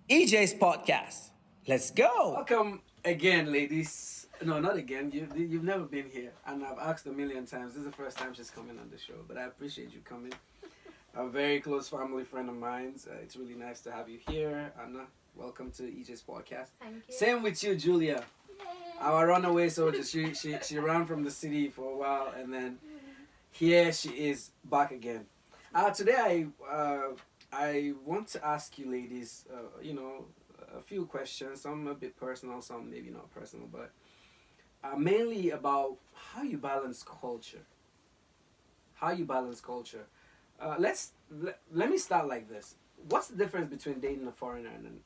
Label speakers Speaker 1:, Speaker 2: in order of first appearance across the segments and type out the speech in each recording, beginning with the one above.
Speaker 1: Ejay's podcast. Let's go.
Speaker 2: Welcome again, ladies. No, not again. You've never been here, and I've asked a million times. This is the first time she's coming on the show, but I appreciate you coming. A very close family friend of mine. It's really nice to have you here, Anna. Welcome to Ejay's podcast.
Speaker 3: Thank you.
Speaker 2: Same with you, Julia. Our runaway soldier. She ran from the city for a while, and then here she is back again. Today I want to ask you, ladies. A few questions. Some a bit personal, some maybe not personal, but mainly about how you balance culture. How you balance culture. Let me start like this. What's the difference between dating a foreigner and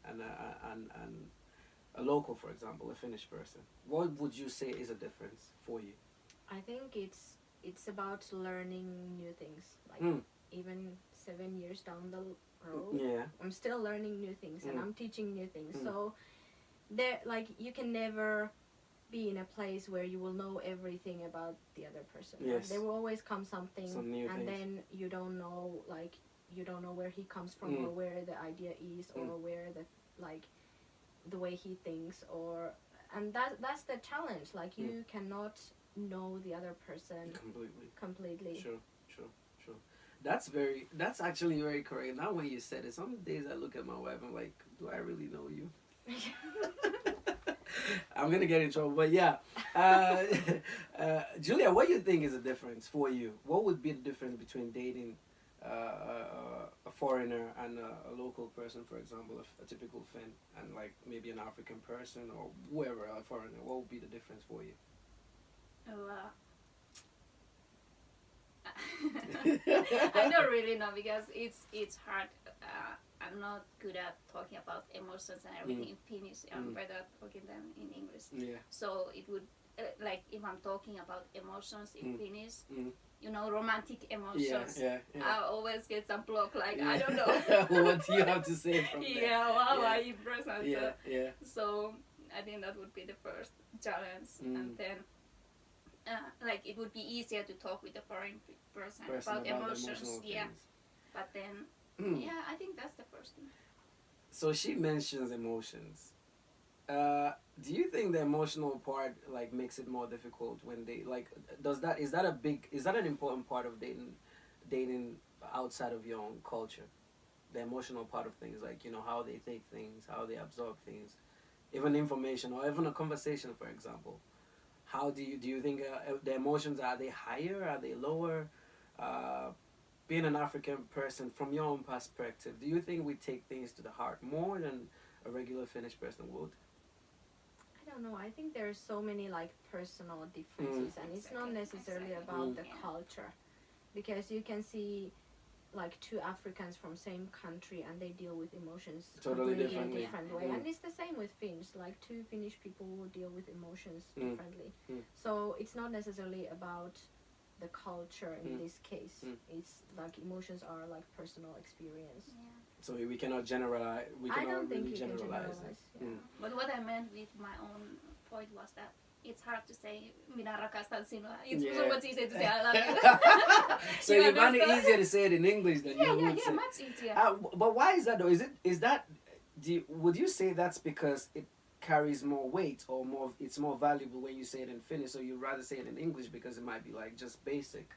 Speaker 2: a local, for example, a Finnish person? What would you say is a difference for you?
Speaker 3: I think it's about learning new things. Like even 7 years down the road,
Speaker 2: Yeah.
Speaker 3: I'm still learning new things and I'm teaching new things.
Speaker 2: Mm.
Speaker 3: So there, like, you can never be in a place where you will know everything about the other person. Like,
Speaker 2: Yes.
Speaker 3: there will always come something,
Speaker 2: Some new
Speaker 3: and
Speaker 2: things.
Speaker 3: then you don't know, like, you don't know where he comes from or where the idea is or where the way he thinks, and that's the challenge. Like, you cannot know the other person completely.
Speaker 2: Sure. That's actually very correct. Now when you said it, some days I look at my wife, I'm like, do I really know you? I'm gonna get in trouble, but yeah. Julia, what do you think is the difference for you? What would be the difference between dating a foreigner and a local person, for example, a typical Finn, and like maybe an African person or whoever, a foreigner? What would be the difference for you?
Speaker 4: Oh, I don't really know because it's hard. I'm not good at talking about emotions and everything in Finnish. I'm better at talking them in English.
Speaker 2: Yeah.
Speaker 4: So it would like if I'm talking about emotions in Finnish,
Speaker 2: Mm.
Speaker 4: romantic emotions.
Speaker 2: Yeah.
Speaker 4: I always get some block. Like I don't know.
Speaker 2: What do you have to say from that?
Speaker 4: Yeah, how
Speaker 2: Yeah.
Speaker 4: I impress myself.
Speaker 2: Yeah.
Speaker 4: So I think that would be the first challenge, and then like it would be easier to talk with a foreign person about emotions. Yeah,
Speaker 2: things.
Speaker 4: but then yeah, I think that's the first thing.
Speaker 2: So she mentions emotions. Do you think the emotional part like makes it more difficult when they like? Is that an important part of dating outside of your own culture? The emotional part of things, like how they take things, how they absorb things, even information or even a conversation, for example. How do you think the emotions, are they higher, are they lower? Being an African person, from your own perspective, do you think we take things to the heart more than a regular Finnish person would?
Speaker 3: I don't know. I think there's so many like personal differences, and it's not necessarily about the culture, because you can see like two Africans from same country and they deal with emotions
Speaker 2: Totally
Speaker 3: completely
Speaker 2: differently.
Speaker 3: different way, and it's the same with Finns. Like two Finnish people will deal with emotions differently. So it's not necessarily about the culture in this case. It's like emotions are like personal experience.
Speaker 4: Yeah.
Speaker 2: So we cannot generalize. We
Speaker 3: I
Speaker 2: cannot
Speaker 3: don't think
Speaker 2: really
Speaker 3: you can
Speaker 2: generalize
Speaker 3: generalize.
Speaker 2: it.
Speaker 3: Yeah.
Speaker 4: But what I meant with my own point was that it's hard to say minä rakastan sinua. It's
Speaker 2: Yeah.
Speaker 4: so much easier to say I love you.
Speaker 2: So
Speaker 4: You
Speaker 2: you find it
Speaker 4: understand?
Speaker 2: easier to say it in English than you would say.
Speaker 4: Much easier.
Speaker 2: But why is that though? Would you say that's because it carries more weight or it's more valuable when you say it in Finnish, so you'd rather say it in English because it might be like just basic?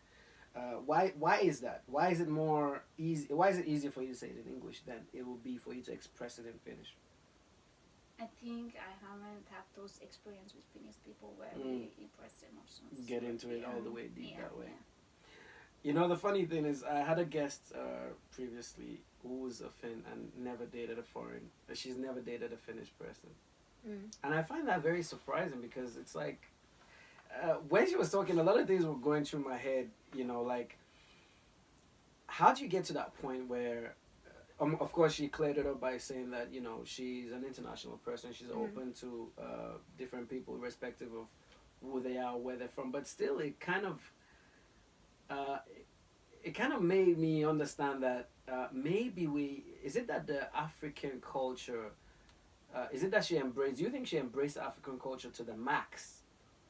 Speaker 2: Why is that? Why is it more easy? Why is it easier for you to say it in English than it will be for you to express it in Finnish?
Speaker 4: I think I haven't had those experience with Finnish people where we impress emotions.
Speaker 2: Get into it all the way deep that way.
Speaker 4: Yeah.
Speaker 2: The funny thing is, I had a guest previously who was a Finn and never dated a foreign. She's never dated a Finnish person, and I find that very surprising because it's like when she was talking, a lot of things were going through my head. Like how do you get to that point where? Of course, she cleared it up by saying that she's an international person. She's open to different people, irrespective of who they are, where they're from. But still, it kind of made me understand that maybe is it that the African culture, is it that she embraced? Do you think she embraced African culture to the max,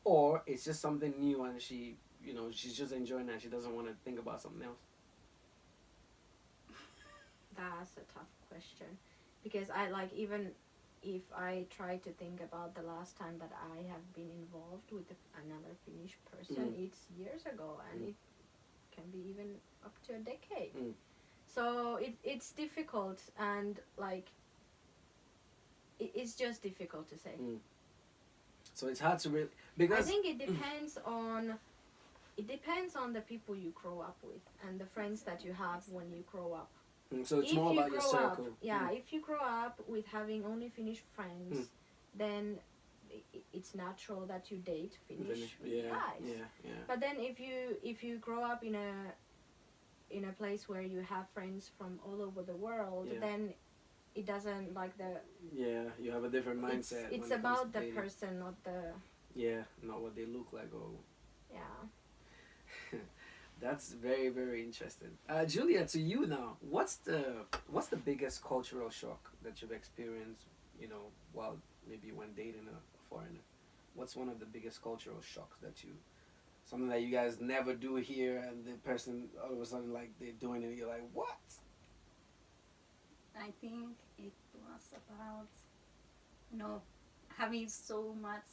Speaker 2: or it's just something new and she's just enjoying it. She doesn't want to think about something else.
Speaker 3: That's a tough question, because I like, even if I try to think about the last time that I have been involved with another Finnish person, it's years ago, and it can be even up to a decade. So it's difficult, and like it's just difficult to say.
Speaker 2: So it's hard to really, because
Speaker 3: I think it depends on the people you grow up with and the friends that you have when you grow up.
Speaker 2: So it's
Speaker 3: If
Speaker 2: more
Speaker 3: you
Speaker 2: about your
Speaker 3: grow
Speaker 2: circle.
Speaker 3: up, if you grow up with having only Finnish friends, then it's natural that you date Finnish guys. But then if you grow up in a place where you have friends from all over the world, then it doesn't like the.
Speaker 2: Yeah, you have a different mindset.
Speaker 3: It's
Speaker 2: when it comes
Speaker 3: about
Speaker 2: to
Speaker 3: the
Speaker 2: dating.
Speaker 3: person, not the.
Speaker 2: Yeah, not what they look like. Or
Speaker 3: Yeah.
Speaker 2: that's very, very interesting. Julia, to you now. What's the biggest cultural shock that you've experienced? You know, while maybe when dating a foreigner. What's one of the biggest cultural shocks that you, something that you guys never do here, and the person all of a sudden like they're doing it, and you're like, what?
Speaker 4: I think it was about, having so much,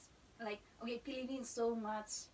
Speaker 4: like, okay, believing so much